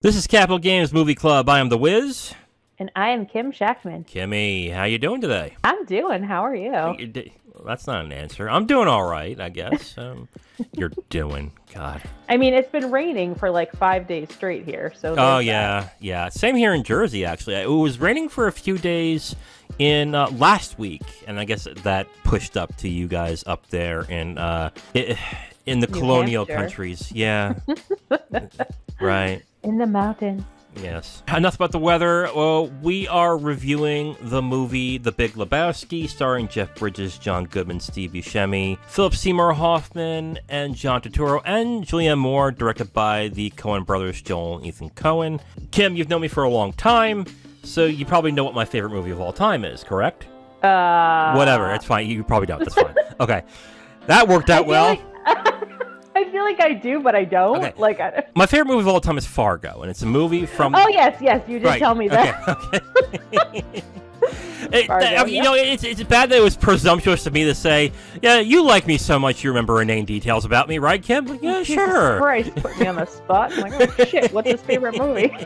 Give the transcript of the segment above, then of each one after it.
This is Capital Games Movie Club. I am the Wiz. And I am Kim Shactman. Kimmy, how you doing today? I'm doing. How are you? Well, that's not an answer. I'm doing all right, I guess. You're doing. God. I mean, it's been raining for like 5 days straight here. So. Oh, yeah. Yeah. Same here in Jersey, actually. It was raining for a few days in last week. And I guess that pushed up to you guys up there in the New colonial Hampshire. countries. Yeah. Right. In the mountains. Yes. Enough about the weather. Well, we are reviewing the movie The Big Lebowski, starring Jeff Bridges, John Goodman, Steve Buscemi, Philip Seymour Hoffman, and John Turturro, and Julianne Moore, directed by the Coen brothers, Joel and Ethan Coen. Kim, you've known me for a long time, so you probably know what my favorite movie of all time is, correct? Whatever, it's fine. You probably don't. That's fine. Okay. That worked out well. I feel like I do, but I don't. Okay. Like, My favorite movie of all time is Fargo, and it's a movie from... Oh, yes, you did tell me that. Okay. Fargo, You know, it's bad that it was presumptuous of me to say, yeah, you like me so much you remember inane details about me, right, Kim? Like, yeah, Jesus sure. Christ, put me on the spot. I'm like, oh, shit, what's his favorite movie?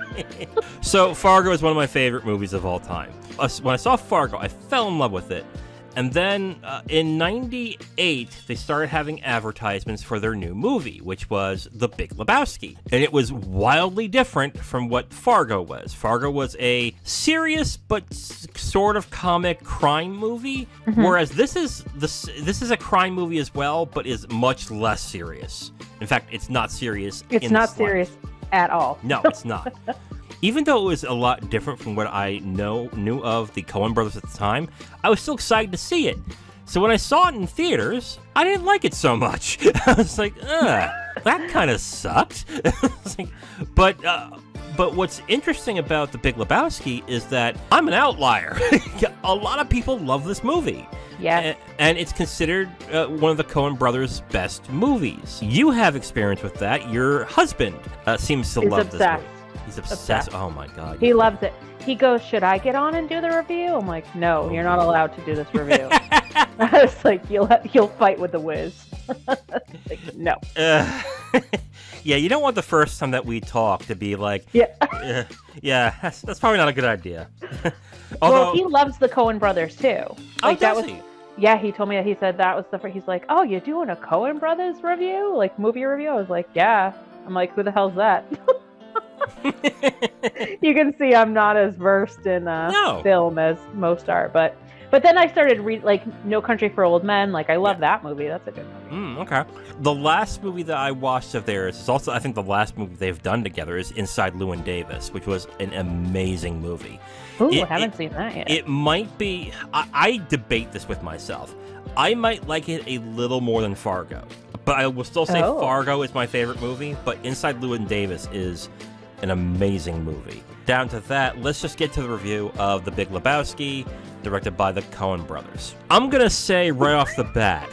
So, Fargo is one of my favorite movies of all time. When I saw Fargo, I fell in love with it. And then in '98, they started having advertisements for their new movie, which was The Big Lebowski. And it was wildly different from what Fargo was. Fargo was a serious but sort of comic crime movie, whereas this is a crime movie as well, but is much less serious. In fact, it's not serious. It's not serious at all. No, it's not. Even though it was a lot different from what I knew of the Coen brothers at the time, I was still excited to see it. So when I saw it in theaters, I didn't like it so much. I was like, that kind of sucked. But what's interesting about The Big Lebowski is that I'm an outlier. A lot of people love this movie. Yeah. And it's considered one of the Coen brothers' best movies. You have experience with that. Your husband seems to love this movie. He's obsessed. Oh my God. He loves it. He goes, should I get on and do the review? I'm like, no, you're not allowed to do this review. I was like, you'll fight with the Wiz. Like, no. Yeah, you don't want the first time that we talk to be like, yeah, that's probably not a good idea. Although, well, he loves the Coen brothers too. Like, does he? Yeah, he told me that. He said that was he's like, oh, you're doing a Coen brothers review? Like, movie review? I was like, yeah. I'm like, who the hell's that? You can see I'm not as versed in film as most are, but then I started like No Country for Old Men. Like, I love that movie. That's a good movie. Okay. The last movie that I watched of theirs is also, I think, the last movie they've done together is Inside Llewyn Davis, which was an amazing movie. Ooh, I haven't seen that yet. It might be. I debate this with myself. I might like it a little more than Fargo, but I will still say Fargo is my favorite movie. But Inside Llewyn Davis is an amazing movie. Down to that, let's just get to the review of The Big Lebowski, directed by the Coen brothers. I'm gonna say right off the bat,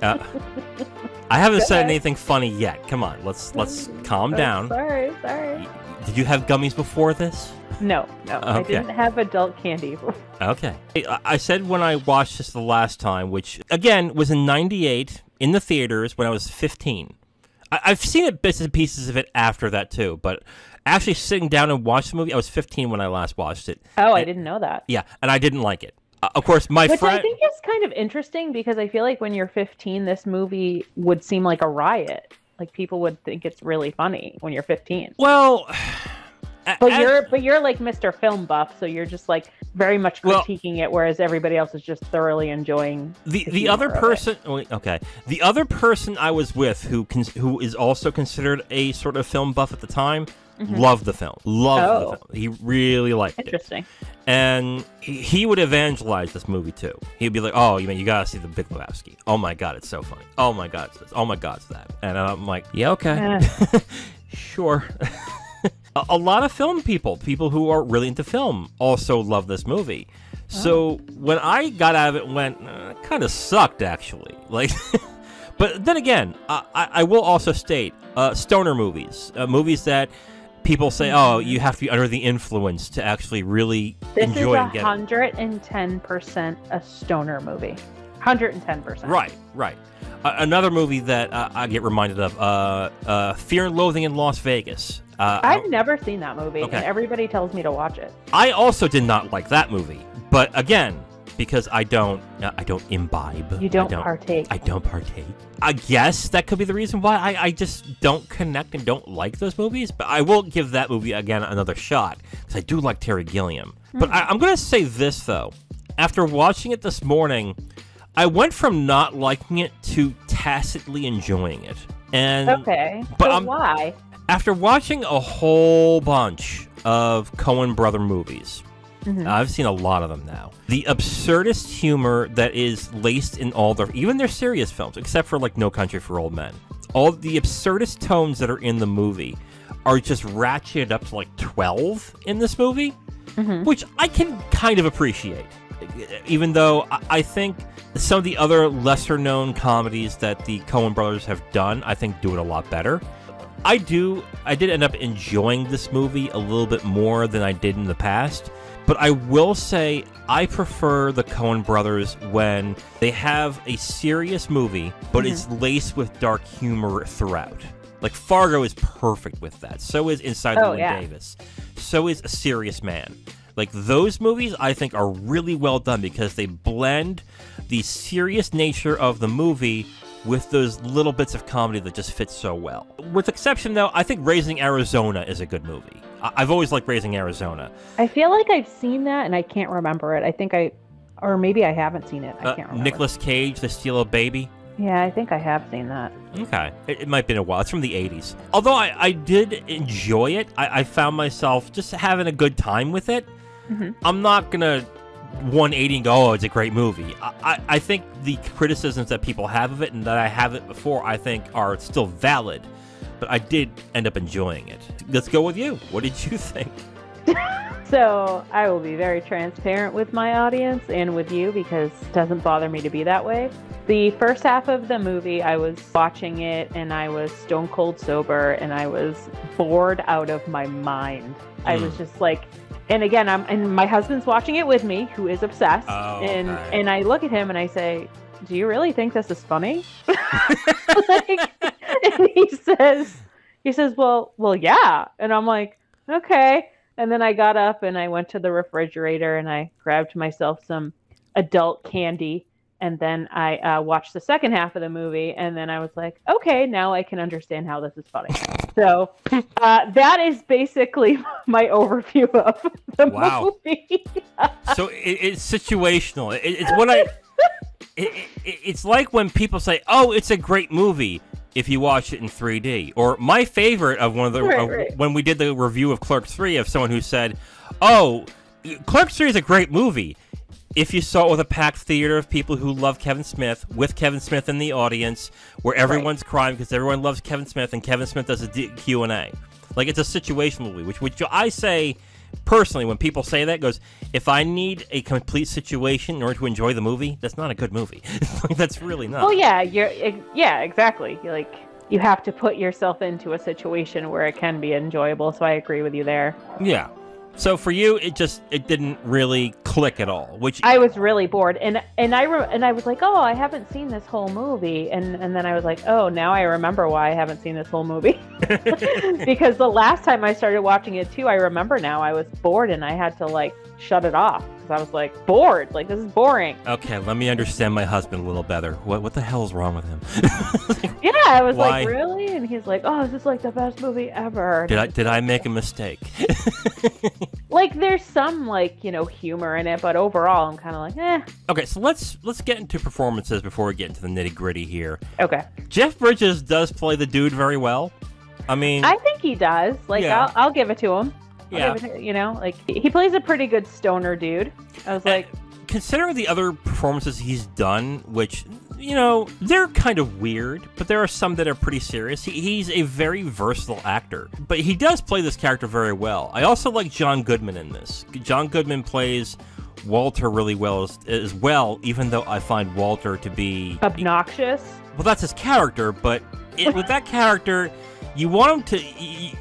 I haven't said anything funny yet. Come on, let's calm down. Sorry. Did you have gummies before this? No, Okay. I didn't have adult candy before. Okay. I said when I watched this the last time, which again was in '98 in the theaters when I was 15. I've seen it, bits and pieces of it after that too, but actually sitting down and watching the movie, I was 15 when I last watched it. Oh, I didn't know that. Yeah, and I didn't like it. Of course, my friend... Which I think is kind of interesting, because I feel like when you're 15, this movie would seem like a riot. Like, people would think it's really funny when you're 15. Well... But you're like Mr. Film Buff, so you're just like very much critiquing it, whereas everybody else is just thoroughly enjoying the other person. Okay, the other person I was with, who is also considered a sort of film buff at the time, loved the film. The film. He really liked it. Interesting. And he would evangelize this movie too. He'd be like, "Oh, you gotta see The Big Lebowski. Oh my God, it's so funny. Oh my God, it's this. Oh my God, it's that." And I'm like, "Yeah, okay, sure." A lot of film people who are really into film, also love this movie. So when I got out of it, went, it kind of sucked, actually. Like, but then again, I will also state, stoner movies, movies that people say, oh, you have to be under the influence to actually really enjoy and get it. This is 110% a stoner movie. 110%. Right. Another movie that I get reminded of, Fear and Loathing in Las Vegas. I've never seen that movie, okay. and everybody tells me to watch it. I also did not like that movie, but again, because I don't imbibe. You don't partake. I don't partake. I guess that could be the reason why I just don't connect and don't like those movies, but I will give that movie, again, another shot, because I do like Terry Gilliam. But I'm going to say this, though. After watching it this morning, I went from not liking it to tacitly enjoying it. And okay, but so why? After watching a whole bunch of Coen brother movies, I've seen a lot of them now. The absurdist humor that is laced in all their, even their serious films, except for like No Country for Old Men. All the absurdist tones that are in the movie are just ratcheted up to like 12 in this movie, which I can kind of appreciate. Even though I think some of the other lesser-known comedies that the Coen brothers have done, I think do it a lot better. I did end up enjoying this movie a little bit more than I did in the past. But I will say I prefer the Coen brothers when they have a serious movie, but it's laced with dark humor throughout. Like Fargo is perfect with that. So is Inside Llewyn Davis. So is A Serious Man. Like those movies I think are really well done because they blend the serious nature of the movie with those little bits of comedy that just fit so well. With exception, though, I think Raising Arizona is a good movie. I've always liked Raising Arizona. I feel like I've seen that and I can't remember it. Or maybe I haven't seen it. I can't remember. Nicolas Cage, The Steal a Baby. Yeah, I think I have seen that. Okay. It might have been a while. It's from the 80s. Although I did enjoy it, I found myself just having a good time with it. I'm not going to 180 and go, oh, it's a great movie. I think the criticisms that people have of it and that I have it before, I think are still valid. But I did end up enjoying it. Let's go with you. What did you think? So I will be very transparent with my audience and with you because it doesn't bother me to be that way. The first half of the movie, I was watching it and I was stone cold sober and I was bored out of my mind. I was just like, and again, and my husband's watching it with me, who is obsessed. Oh, and I look at him and I say, do you really think this is funny? And he says, well, yeah. And I'm like, okay. And then I got up and I went to the refrigerator and I grabbed myself some adult candy. And then I watched the second half of the movie. And then I was like, okay, now I can understand how this is funny. So that is basically my overview of the movie. So it's situational. It's what it's like when people say, oh, it's a great movie if you watch it in 3D. Or my favorite of one of the when we did the review of Clerks 3 of someone who said, oh, Clerks 3 is a great movie if you saw it with a packed theater of people who love Kevin Smith, with Kevin Smith in the audience, where everyone's crying because everyone loves Kevin Smith and Kevin Smith does a Q&A. Like, it's a situational movie, which I say, personally, when people say that, goes, if I need a complete situation in order to enjoy the movie, that's not a good movie. That's really not. Oh, yeah, yeah, exactly. You have to put yourself into a situation where it can be enjoyable, so I agree with you there. Yeah. So for you, it didn't really click at all. Which I was really bored, and I was like, oh, I haven't seen this whole movie, and then I was like, oh, now I remember why I haven't seen this whole movie, because the last time I started watching it too, I remember now I was bored and I had to shut it off because I was bored, this is boring. Okay, let me understand my husband a little better. What the hell's wrong with him? Yeah, I was like, really? And he's like, oh, this is the best movie ever. Did I make a mistake? There's some humor in it, but overall I'm kind of eh. Okay, so let's get into performances before we get into the nitty gritty here. Okay. Jeff Bridges does play the dude very well. I mean, I think he does. I'll give it to him. He plays a pretty good stoner dude. I was like, considering the other performances he's done, which, they're kind of weird, but there are some that are pretty serious. He's a very versatile actor, but he does play this character very well. I also like John Goodman in this. John Goodman plays Walter really well as well, even though I find Walter to be obnoxious. Well, that's his character, but with that character, you want him to,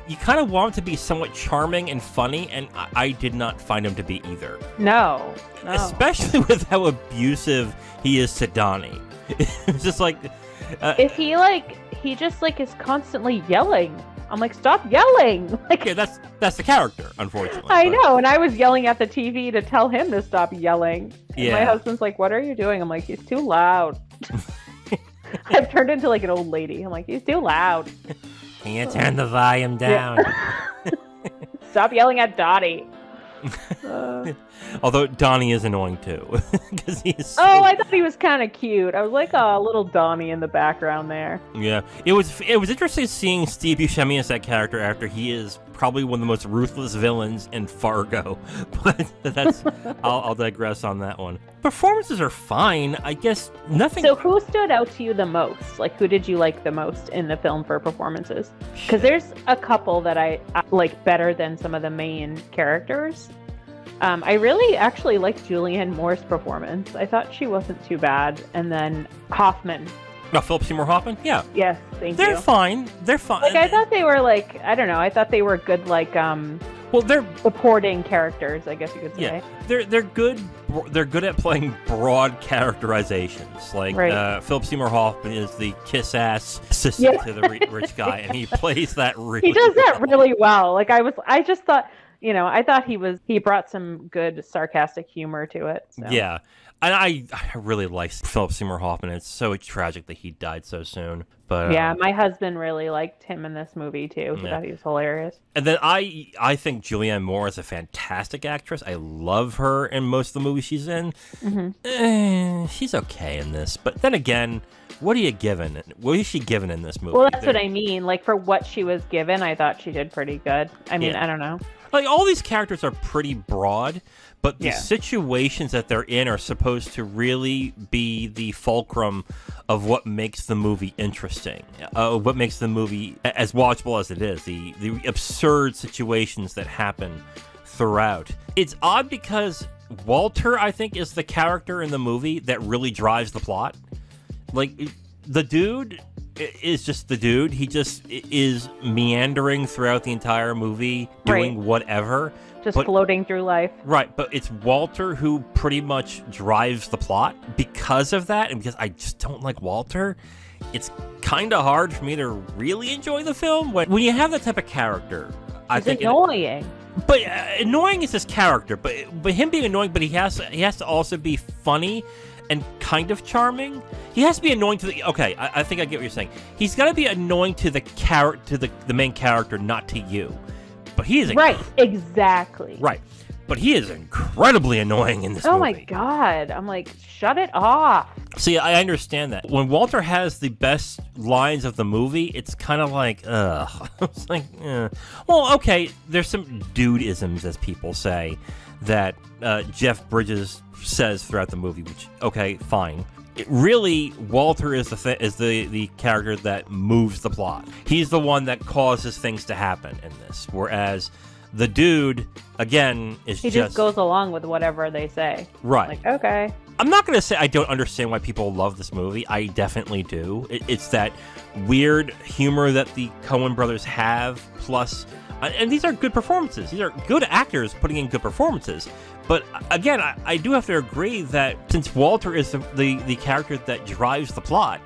you kind of want him to be somewhat charming and funny, and I did not find him to be either. No. Especially with how abusive he is to Donnie. It's just like... if he just like is constantly yelling. I'm like, stop yelling! Like, yeah, that's the character, unfortunately. I know, and I was yelling at the TV to tell him to stop yelling. And my husband's like, what are you doing? I'm like, he's too loud. I've turned into like an old lady. I'm like, he's too loud. Can you turn the volume down? Yeah. Stop yelling at Dottie. Although Donnie is annoying too, because he's. Oh, I thought he was kind of cute. I was like, oh, little Donnie in the background there. Yeah, it was interesting seeing Steve Buscemi as that character after he is probably one of the most ruthless villains in Fargo. But that's I'll digress on that one. Performances are fine, I guess. Nothing. So, who stood out to you the most? Like, who did you like the most in the film for performances? Because there's a couple that I like better than some of the main characters. I really actually liked Julianne Moore's performance. I thought she wasn't too bad. And then Hoffman. Oh, Philip Seymour Hoffman? Yeah. Yes, thank you. They're fine. They're fine. Like, I thought they were like, I don't know, I thought they were good, like, well, they're supporting characters, I guess you could say. Yeah, they're good. They're good at playing broad characterizations. Like Philip Seymour Hoffman is the kiss-ass assistant to the rich guy, and he plays that really. He does that really well. Like I just thought, you know, I thought he brought some good sarcastic humor to it. So. Yeah. And I really like Philip Seymour Hoffman. It's so tragic that he died so soon. But yeah, my husband really liked him in this movie too. He thought he was hilarious. And then I think Julianne Moore is a fantastic actress. I love her in most of the movies she's in. Mm-hmm. She's okay in this, but then again, what are you given? What is she given in this movie? Well, that's what I mean. Like, for what she was given, I thought she did pretty good. I mean, I don't know. Like, all these characters are pretty broad, but the situations that they're in are supposed to really be the fulcrum of what makes the movie interesting, what makes the movie as watchable as it is, the absurd situations that happen throughout. It's odd because Walter, I think, is the character in the movie that really drives the plot. Like, the dude is just the dude. He just is meandering throughout the entire movie, doing whatever. Just floating through life. Right, but it's Walter who pretty much drives the plot. Because of that, and because I just don't like Walter, it's kind of hard for me to really enjoy the film. When you have that type of character, I think it's annoying. But annoying is his character. But him being annoying, but he has to also be funny and kind of charming. He has to be annoying to the... Okay, I think I get what you're saying. He's got to be annoying to the main character, not to you. But he is... Right, exactly. Right. But he is incredibly annoying in this movie. Oh my god. I'm like, shut it off. See, I understand that. When Walter has the best lines of the movie, it's kind of like, ugh. It's like, well, okay, there's some dude-isms, as people say, that Jeff Bridges says throughout the movie, which, okay, fine. Really, Walter is the character that moves the plot. He's the one that causes things to happen in this, whereas the dude, again, is he just goes along with whatever they say. Right. Like, okay. I'm not going to say I don't understand why people love this movie. I definitely do. It's that weird humor that the Coen brothers have, plus... And these are good performances. These are good actors putting in good performances. But again, I do have to agree that since Walter is the character that drives the plot,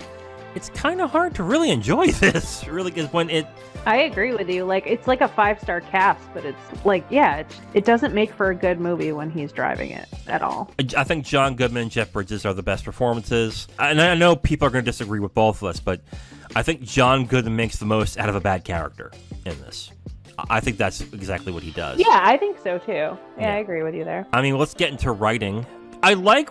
it's kind of hard to really enjoy this. Really, because when it... I agree with you. Like, it's like a 5-star cast, but it's like, yeah, it doesn't make for a good movie when he's driving it at all. I think John Goodman and Jeff Bridges are the best performances. And I know people are going to disagree with both of us, but I think John Goodman makes the most out of a bad character in this. I think that's exactly what he does. Yeah, I think so too. Yeah, I agree with you there. I mean, let's get into writing. I like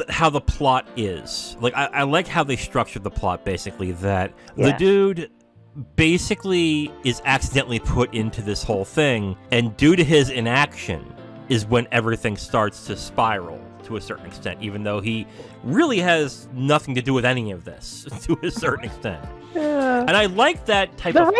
how the plot is. Like, I like how they structured the plot, basically, that the dude basically is accidentally put into this whole thing, and due to his inaction is when everything starts to spiral to a certain extent, even though he really has nothing to do with any of this to a certain extent. And I like that type of... the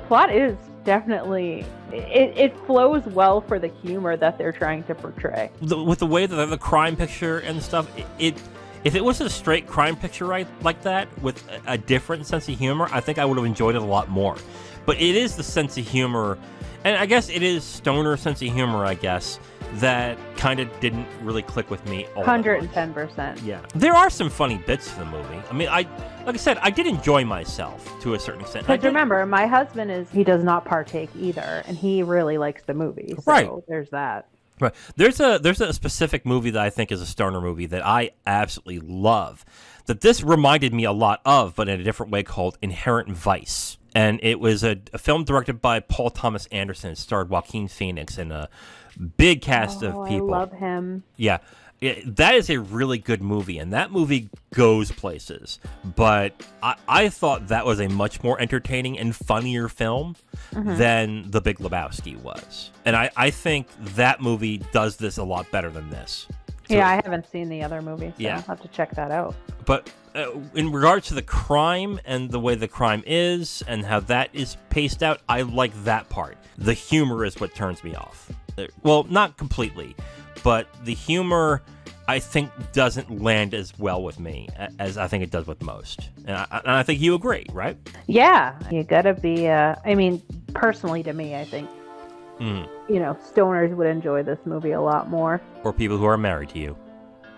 plot is definitely... It flows well for the humor that they're trying to portray. With the way that the crime picture and stuff, it If it was a straight crime picture like that with a different sense of humor, I think I would have enjoyed it a lot more. But it is the sense of humor, and I guess it is stoner sense of humor, I guess, that kind of didn't really click with me. 110%. Yeah. There are some funny bits to the movie. I mean, like I said, I did enjoy myself to a certain extent. Because remember, my husband he does not partake either, and he really likes the movie. So right. There's that. Right. There's a specific movie that I think is a stoner movie that I absolutely love, that this reminded me a lot of, but in a different way, called Inherent Vice. And it was a film directed by Paul Thomas Anderson. It starred Joaquin Phoenix and a big cast of people. I love him. Yeah. That is a really good movie, and that movie goes places. But I thought that was a much more entertaining and funnier film than The Big Lebowski was. And I think that movie does this a lot better than this. So, yeah, I haven't seen the other movie, so I'll have to check that out. But in regards to the crime and the way the crime is and how that is paced out, I like that part. The humor is what turns me off. Well, not completely, but the humor, I think, doesn't land as well with me as I think it does with most. And I think you agree, right? Yeah, you gotta be, I mean, personally to me, I think, stoners would enjoy this movie a lot more. Or people who are married to you.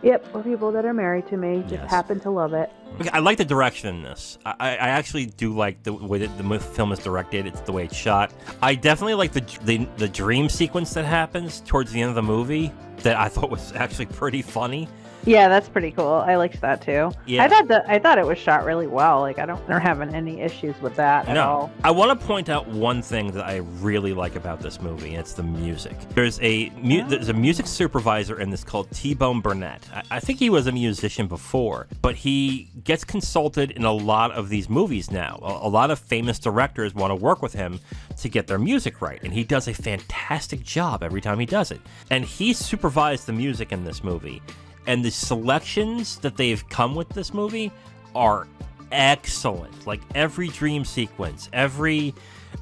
Yep, or people that are married to me just happen to love it. Okay, I like the direction in this. I actually do like the way that the film is directed. It's the way it's shot. I definitely like the dream sequence that happens towards the end of the movie that I thought was actually pretty funny. Yeah, that's pretty cool. I liked that too. Yeah. I thought it was shot really well. Like I'm not having any issues with that at all. I want to point out one thing that I really like about this movie, and it's the music. There's a music supervisor in this called T-Bone Burnett. I think he was a musician before, but he gets consulted in a lot of these movies now. A lot of famous directors want to work with him to get their music right, and he does a fantastic job every time he does it. And he supervised the music in this movie. And the selections that they've come with this movie are excellent. Like every dream sequence, every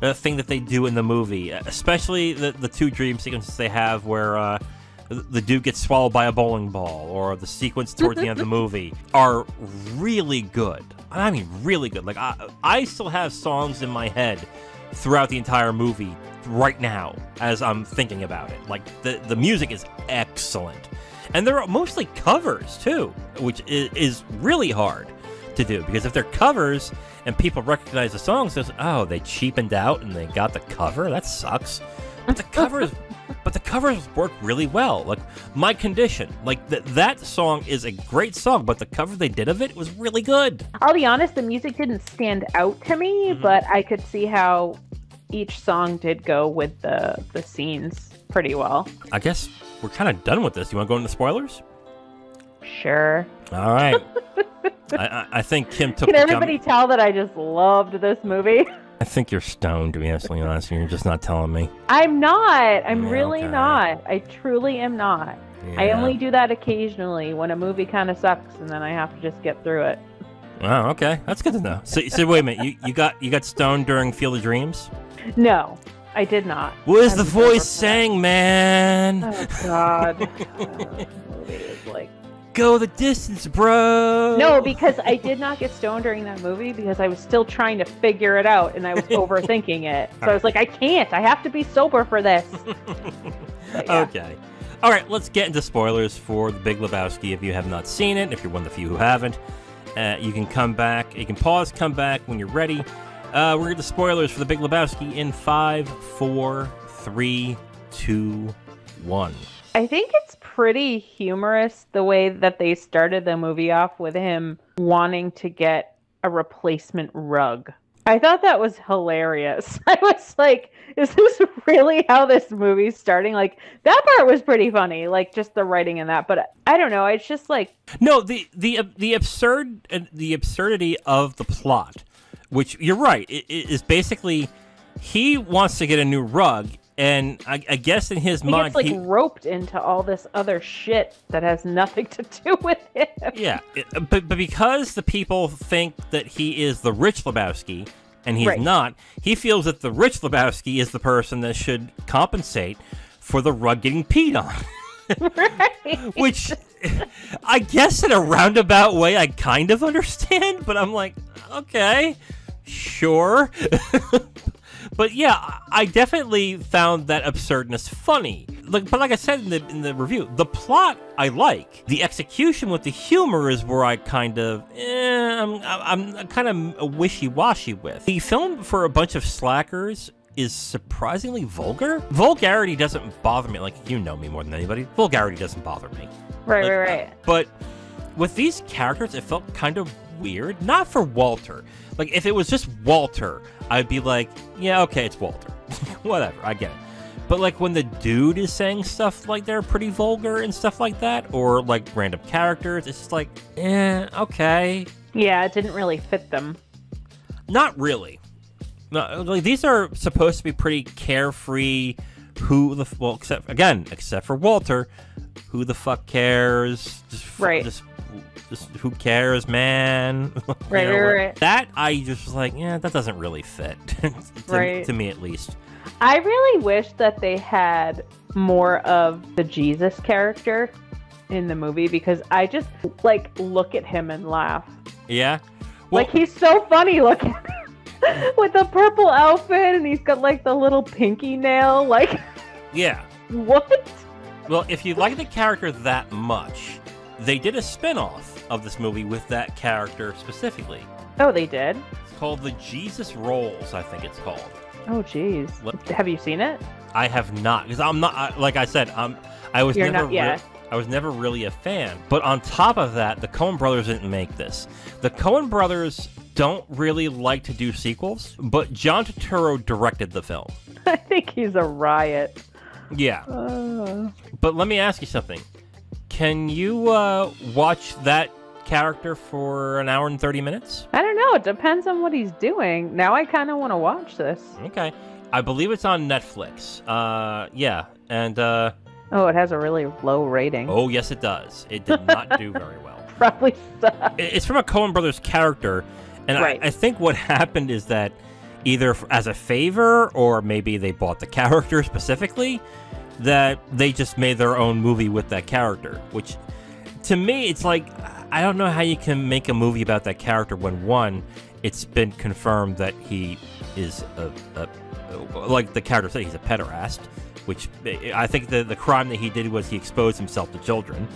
thing that they do in the movie, especially the two dream sequences they have where the dude gets swallowed by a bowling ball, or the sequence towards the end of the movie, are really good. I mean, really good. Like I still have songs in my head throughout the entire movie right now as I'm thinking about it. Like the music is excellent. And they're mostly covers, too, which is really hard to do. Because if they're covers and people recognize the songs, they cheapened out and they got the cover. That sucks. But the covers work really well. Like My Condition, like that song is a great song, but the cover they did of it was really good. I'll be honest, the music didn't stand out to me, but I could see how each song did go with the scenes pretty well. I guess we're kind of done with this. You want to go into spoilers? Sure. All right. I think Kim took. Can everybody tell that I just loved this movie? I think you're stoned, to be absolutely honest, and you're just not telling me. I'm not. I'm really not. I truly am not. Yeah. I only do that occasionally when a movie kind of sucks, and then I have to just get through it. Oh, okay. That's good to know. So wait a minute. You got stoned during Field of Dreams? No. I did not. What is the voice saying, man? Oh, God. The movie is like... Go the distance, bro! No, because I did not get stoned during that movie because I was still trying to figure it out and I was overthinking it. So I was like, I can't. I have to be sober for this. Yeah. Okay. All right, let's get into spoilers for The Big Lebowski. If you have not seen it, if you're one of the few who haven't, you can come back. You can pause, come back when you're ready. We're going to spoilers for The Big Lebowski in 5, 4, 3, 2, 1. I think it's pretty humorous the way that they started the movie off with him wanting to get a replacement rug. I thought that was hilarious. I was like, is this really how this movie's starting? Like, that part was pretty funny, like just the writing in that. But I don't know, it's just like... No, the absurdity of the plot, which you're right, it is basically he wants to get a new rug, and I guess in his mind he gets roped into all this other shit that has nothing to do with him. Yeah, but because the people think that he is the rich Lebowski, and he's not, he feels that the rich Lebowski is the person that should compensate for the rug getting peed on. Right. Which, I guess in a roundabout way, I kind of understand, but I'm like, okay, sure. But yeah, I definitely found that absurdness funny. But like I said in the review, the plot I like. The execution with the humor is where I kind of, I'm kind of wishy-washy with. The film, for a bunch of slackers, is surprisingly vulgar. Vulgarity doesn't bother me. Like, you know me more than anybody. Vulgarity doesn't bother me. Right. But with these characters, it felt kind of weird. Not for Walter. Like, if it was just Walter, I'd be like, yeah, okay, it's Walter. Whatever, I get it. But, like, when the dude is saying stuff like they're pretty vulgar and stuff like that, or, like, random characters, it's just like, okay. Yeah, it didn't really fit them. Not really. No, like, these are supposed to be pretty carefree, except for Walter, who the fuck cares? Just who cares, man? Right. That I just was like, yeah, that doesn't really fit. to me, at least. I really wish that they had more of the Jesus character in the movie, because I just, like, look at him and laugh. Yeah? Well, like, he's so funny looking. With the purple outfit, and he's got, like, the little pinky nail. Like, yeah. What? Well, if you like the character that much, they did a spin-off of this movie with that character specifically. Oh, they did? It's called The Jesus Rolls, I think it's called. Oh, jeez. Have you seen it? I have not, because I'm not, like I said, I was never really a fan. But on top of that, the Coen brothers didn't make this. The Coen brothers don't really like to do sequels, but John Turturro directed the film. I think he's a riot. Yeah. But let me ask you something. Can you watch that character for an hour and 30 minutes? I don't know. It depends on what he's doing. Now I kind of want to watch this. Okay. I believe it's on Netflix. Yeah. And, oh, it has a really low rating. Oh, yes, it does. It did not do very well. Probably sucks. It's from a Coen Brothers character, and right. I think what happened is that either as a favor, or maybe they bought the character specifically, that they just made their own movie with that character, which, to me, it's like, I don't know how you can make a movie about that character when, one, it's been confirmed that he is like the character said, he's a pederast, which I think the crime that he did was he exposed himself to children.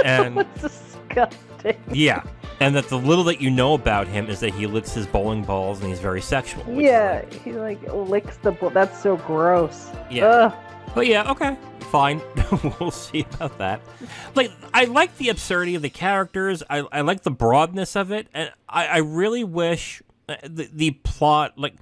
And that's disgusting. Yeah. And that the little that you know about him is that he licks his bowling balls and he's very sexual. Yeah, he like licks the ball. That's so gross. Yeah. Ugh. But yeah, okay, fine. We'll see about that. Like, I like the absurdity of the characters. I like the broadness of it, and I really wish the plot, like,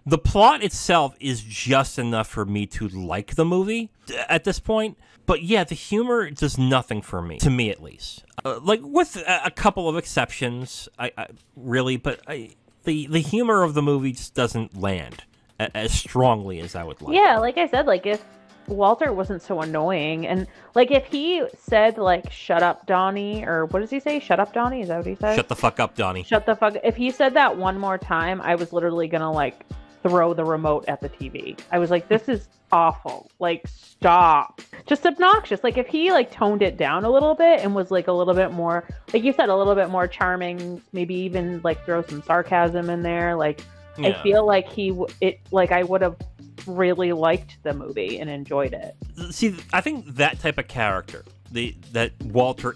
the plot itself is just enough for me to like the movie at this point. But yeah, the humor does nothing for me, to me at least. Like, with a couple of exceptions, the humor of the movie just doesn't land as strongly as I would like. Yeah, like I said, like, if Walter wasn't so annoying, and like if he said like "shut up, Donnie," or what does he say? "Shut up, Donnie." Is that what he said? Shut the fuck up, Donnie. Shut the fuck. If he said that one more time, I was literally gonna like throw the remote at the TV. I was like, this is awful. Like, stop. Just obnoxious. Like, if he like toned it down a little bit and was like a little bit more, like you said, a little bit more charming, maybe even like throw some sarcasm in there. Like, yeah. I feel like I would have really liked the movie and enjoyed it. See, I think that type of character that Walter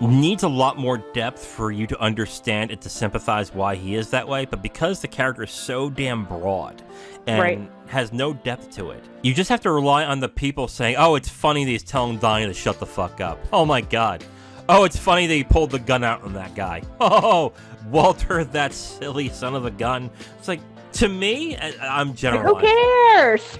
needs a lot more depth for you to understand and to sympathize why he is that way. But because the character is so damn broad and has no depth to it, you just have to rely on the people saying, oh, it's funny that he's telling Donnie to shut the fuck up. Oh my god. Oh, it's funny that he pulled the gun out on that guy. Oh, Walter, that silly son of a gun. It's like, to me, I'm generalizing. Who cares?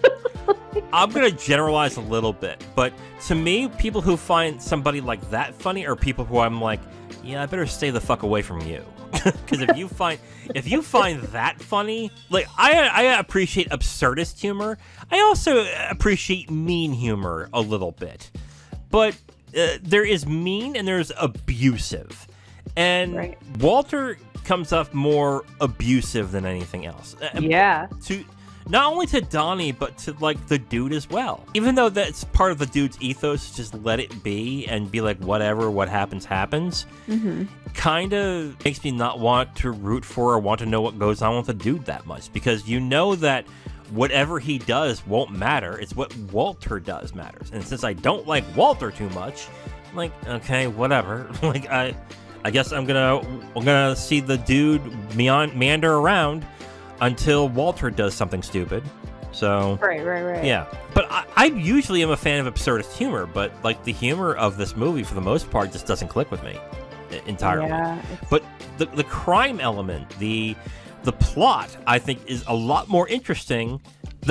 I'm going to generalize a little bit, but to me, people who find somebody like that funny are people who I'm like, yeah, I better stay the fuck away from you. Because if you find that funny, like, I appreciate absurdist humor. I also appreciate mean humor a little bit. But there is mean and there's abusive. And Walter comes off more abusive than anything else. Yeah. not only to Donnie, but to, like, the dude as well. Even though that's part of the dude's ethos, just let it be and be like, whatever, what happens, happens. Kind of makes me not want to root for or want to know what goes on with the dude that much. Because you know that whatever he does won't matter. It's what Walter does matters. And since I don't like Walter too much, I'm like, okay, whatever. Like, I guess I'm gonna see the dude meander around until Walter does something stupid. So right. Yeah, but I usually am a fan of absurdist humor, but like the humor of this movie for the most part just doesn't click with me entirely. Yeah, but the crime element, the plot, I think is a lot more interesting.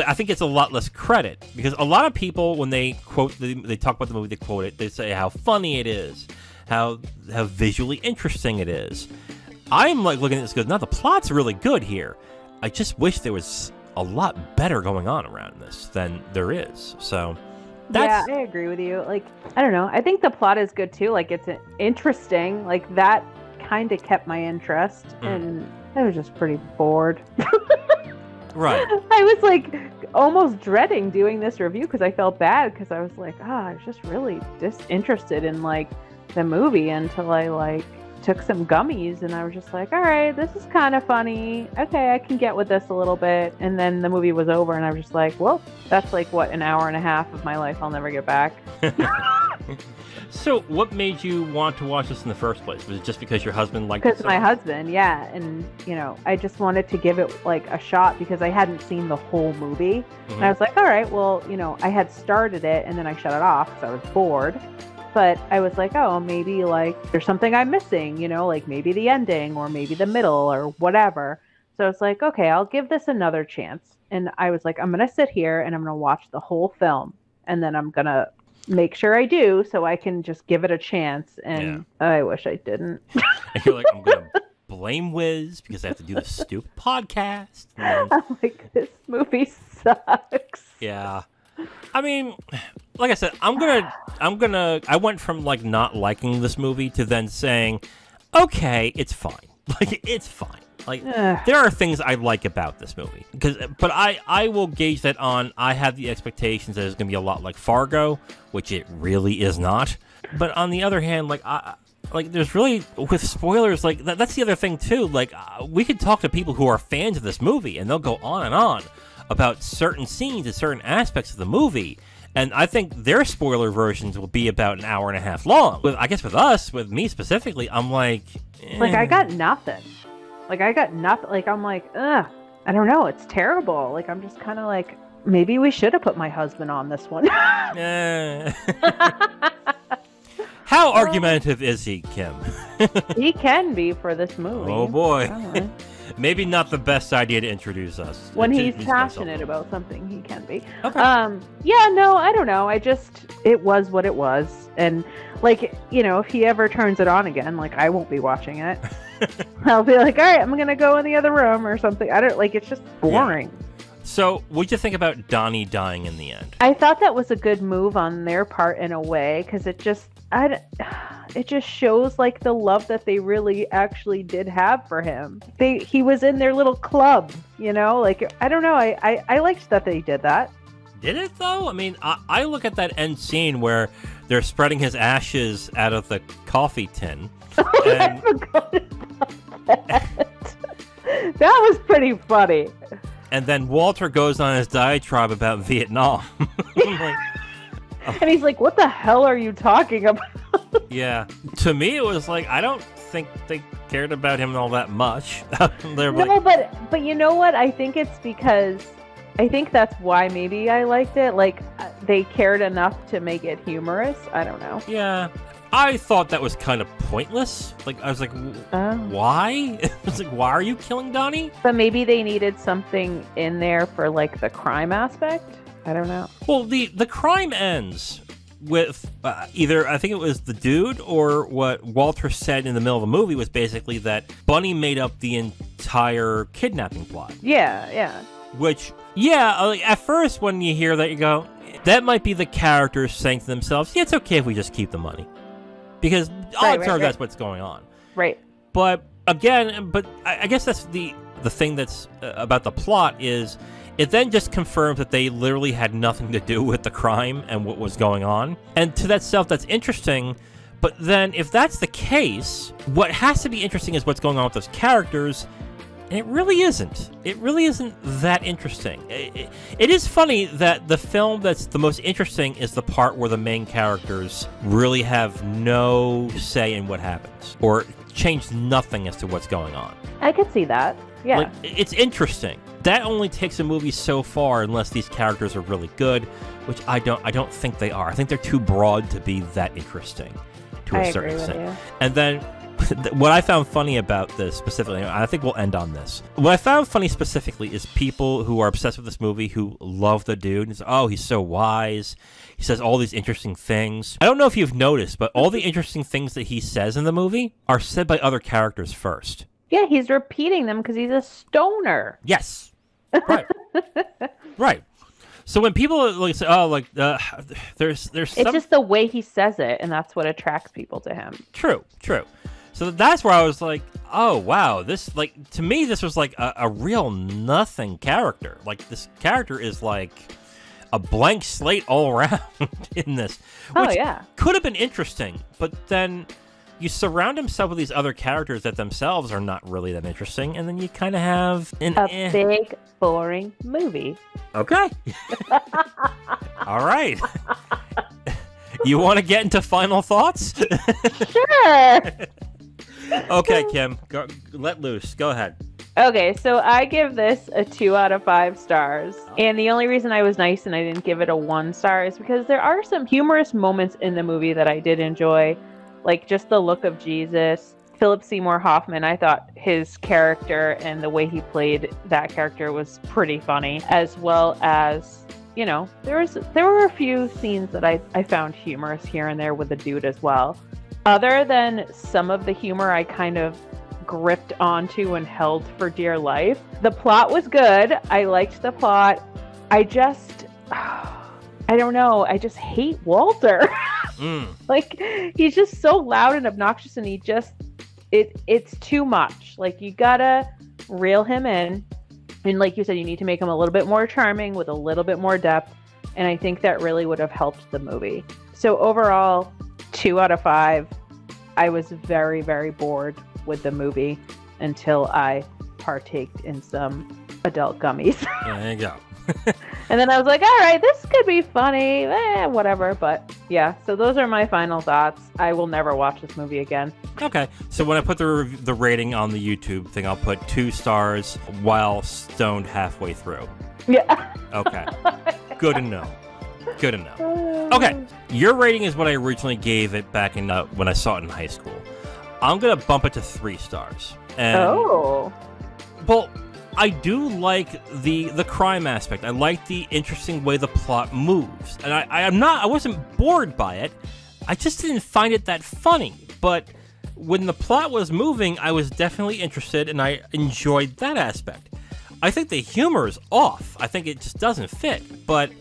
I think it's a lot less credit, because a lot of people, when they they talk about the movie, they quote it, they say how funny it is, how visually interesting it is. I'm like looking at this, goes, no, the plot's really good here. I just wish there was a lot better going on around this than there is. So that's... Yeah, I agree with you. Like, I don't know. I think the plot is good too. Like, it's interesting. Like, that kind of kept my interest, and I was just pretty bored. Right. I was like almost dreading doing this review because I felt bad, because I was like, I was just really disinterested in like the movie until I like took some gummies, and I was just like, all right, this is kind of funny. Okay, I can get with this a little bit. And then the movie was over, and I was just like, well, that's like what, an hour and a half of my life I'll never get back. So what made you want to watch this in the first place? Was it just because your husband liked it? Because my husband, yeah. And, you know, I just wanted to give it like a shot because I hadn't seen the whole movie. And I was like, all right, well, you know, I had started it and then I shut it off because I was bored. But I was like, oh, maybe like there's something I'm missing, you know, like maybe the ending or maybe the middle or whatever. So I was like, okay, I'll give this another chance. And I was like, I'm going to sit here and I'm going to watch the whole film. And then I'm going to make sure I do so I can just give it a chance. And I wish I didn't. And you're like, I'm going to blame Wiz because I have to do this stupid podcast. And I'm like, this movie sucks. Yeah. I mean, like I said, I went from like not liking this movie to then saying, okay, it's fine. Like, it's fine. Like, there are things I like about this movie, but I will gauge that on, I have the expectations that it's going to be a lot like Fargo, which it really is not. But on the other hand, like there's really, with spoilers, like that's the other thing too. Like, we could talk to people who are fans of this movie, and they'll go on and on about certain scenes and certain aspects of the movie. And I think their spoiler versions will be about an hour and a half long. I guess with me specifically, I'm like... Like, I got nothing. Like, I'm like, ugh, I don't know. It's terrible. Like, I'm just kind of like, maybe we should have put my husband on this one. How argumentative is he, Kim? He can be for this movie. Oh, boy. Maybe not the best idea to introduce us. When he's passionate about something, he can be. Okay. Yeah, no, I don't know. It was what it was. And, like, you know, if he ever turns it on again, like, I won't be watching it. I'll be like, all right, I'm going to go in the other room or something. It's just boring. Yeah. So, what'd you think about Donnie dying in the end? I thought that was a good move on their part in a way, because it just shows like the love that they really actually did have for him. He was in their little club, you know, like, I don't know. I liked that they did that. Did it though? I mean, I look at that end scene where they're spreading his ashes out of the coffee tin. I forgot about that. That was pretty funny. And then Walter goes on his diatribe about Vietnam. And he's like, what the hell are you talking about? Yeah. To me, it was like, I don't think they cared about him all that much. No, but you know what? I think it's because, I think that's why maybe I liked it. Like, they cared enough to make it humorous. I don't know. Yeah. I thought that was kind of pointless. Like, I was like, why? I was like, why are you killing Donnie? But maybe they needed something in there for, like, the crime aspect. I don't know. Well, the crime ends with either, I think it was the dude, or what Walter said in the middle of the movie was basically that Bunny made up the entire kidnapping plot. Yeah. Which, yeah, like, at first when you hear that, you go, that might be the characters saying to themselves, yeah, it's okay if we just keep the money. Because odds are that's what's going on. Right. But again, I guess that's the thing that's about the plot is, It then just confirms that they literally had nothing to do with the crime and what was going on. And to that self, that's interesting. But then if that's the case, what has to be interesting is what's going on with those characters. And it really isn't. It really isn't that interesting. It is funny that the film that's the most interesting is the part where the main characters really have no say in what happens, or change nothing as to what's going on. I could see that. Yeah. Like, it's interesting. That only takes a movie so far unless these characters are really good, which I don't think they are. I think they're too broad to be that interesting to a certain extent. And then what I found funny about this specifically, I think we'll end on this. What I found funny specifically is people who are obsessed with this movie who love the dude. And say, oh, he's so wise. He says all these interesting things. I don't know if you've noticed, but all the interesting things that he says in the movie are said by other characters first. Yeah, he's repeating them because he's a stoner. Yes. Right. Right. So when people like say, "Oh, like there's it's just the way he says it, and that's what attracts people to him." True. So that's where I was like, "Oh, wow, this like to me this was like a real nothing character. Like this character is like a blank slate all around in this, which could have been interesting, but then." You surround himself with these other characters that themselves are not really that interesting, and then you kind of have a big, boring movie. Okay. All right. You want to get into final thoughts? Sure. Okay, Kim, let loose. Go ahead. Okay, so I give this a 2 out of 5 stars. And the only reason I was nice and I didn't give it a 1 star is because there are some humorous moments in the movie that I did enjoy. Like just the look of Jesus. Philip Seymour Hoffman, I thought his character and the way he played that character was pretty funny. As well as, you know, there were a few scenes that I found humorous here and there with the dude as well. Other than some of the humor I kind of gripped onto and held for dear life. The plot was good. I liked the plot. I don't know. I just hate Walter. Like, he's just so loud and obnoxious, and it's too much. Like, you gotta reel him in. And like you said, you need to make him a little bit more charming with a little bit more depth. And I think that really would have helped the movie. So overall, 2 out of 5. I was very, very bored with the movie until I partaked in some adult gummies. There you go. And then I was like, all right, this could be funny, whatever. But yeah, so those are my final thoughts. I will never watch this movie again. Okay, so when I put the rating on the YouTube thing, I'll put 2 stars while stoned halfway through. Yeah. Okay. Good to know. Good to know. Okay, your rating is what I originally gave it back in when I saw it in high school. I'm gonna bump it to 3 stars. And, well, I do like the crime aspect. I like the interesting way the plot moves, and I wasn't bored by it. I just didn't find it that funny. But when the plot was moving, I was definitely interested, and I enjoyed that aspect. I think the humor is off. I think it just doesn't fit. But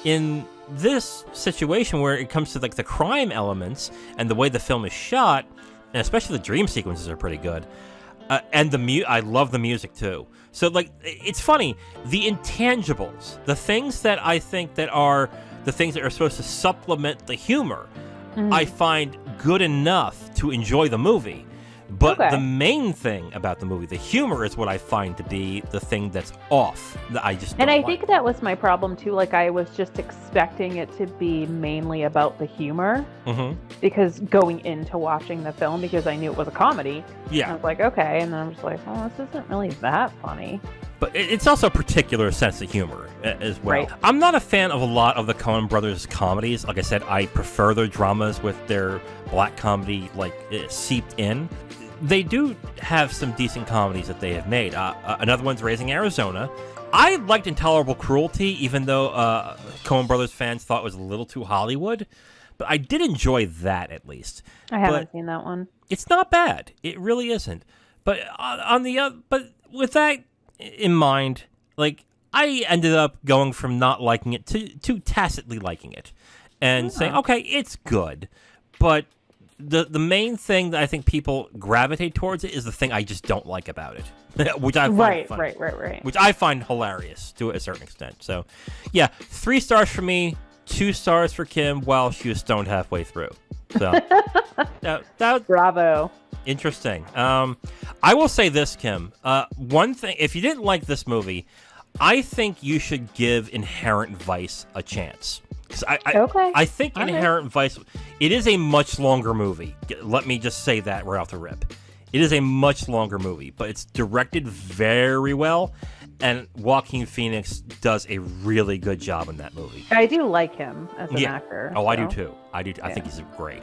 in this situation where it comes to like the crime elements and the way the film is shot, and especially the dream sequences are pretty good. And I love the music too. So like, it's funny, the intangibles, the things that I think that are the things that are supposed to supplement the humor, I find good enough to enjoy the movie. But the main thing about the movie, the humor, is what I find to be the thing that's off. That I just don't like. Think that was my problem too. Like, I was just expecting it to be mainly about the humor, because going into watching the film, because I knew it was a comedy. Yeah, I was like, okay, and then I'm just like, oh, this isn't really that funny. But it's also a particular sense of humor as well. Right. I'm not a fan of a lot of the Coen brothers' comedies. Like I said, I prefer their dramas with their black comedy seeped in. They do have some decent comedies that they have made. Another one's Raising Arizona. I liked Intolerable Cruelty, even though Coen Brothers fans thought it was a little too Hollywood. But I did enjoy that, at least. I haven't seen that one. It's not bad. It really isn't. But but with that in mind, like, I ended up going from not liking it to tacitly liking it, and saying, okay, it's good, but the main thing that I think people gravitate towards it is the thing I just don't like about it, which I find funny, right. which I find hilarious to a certain extent. So, yeah, 3 stars for me, 2 stars for Kim. While she was stoned halfway through. So that bravo. Interesting. I will say this, Kim. One thing, if you didn't like this movie, I think you should give Inherent Vice a chance. Because I think Inherent Vice, it is a much longer movie. Let me just say that right off the rip. It is a much longer movie, but it's directed very well, and Joaquin Phoenix does a really good job in that movie. I do like him as an actor. Oh, so. I do too. I think he's great.